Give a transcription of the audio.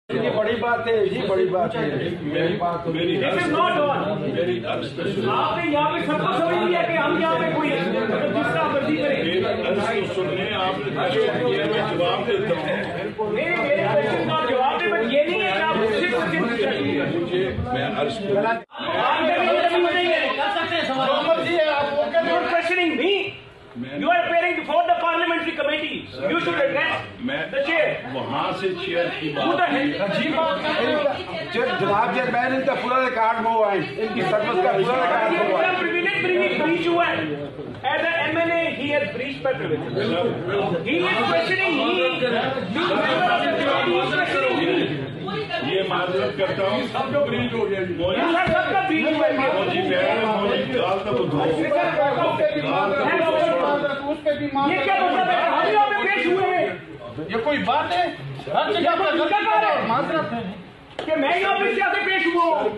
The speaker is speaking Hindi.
ये बड़ी बात है, ये बड़ी बात है। मेरी बात तो आपने यहाँ पे सबको समझ लिया कि हम यहाँ पे कोई जिसका मर्जी करें। सुनने आपने मैं जवाब देता हूँ। मेरे क्वेश्चन का जवाब दे, बट ये नहीं है कि आप मुझसे क्वेश्चन मुझे मैं अर्ज questioning me. You are appearing before the parliamentary committee. You should address the chair. वहाँ से चेयर की बात जनाब चेयरमैन, इनका पूरा रिकॉर्ड वो है, इनकी सर्विस का पूरा रिकॉर्ड वो है। ब्रीच हुआ है। As an MLA, he has breached my privilege. He is questioning me. ये माजरत करता हूँ, सब जो ब्रीच हो गया सबका ब्रीच हुआ है। ये क्या मतलब है? हम यहाँ पे पेश हुए हैं। ये कोई बात है? हर जगह पर कि मैं यहाँ पे कैसे पेश हुआ हूँ?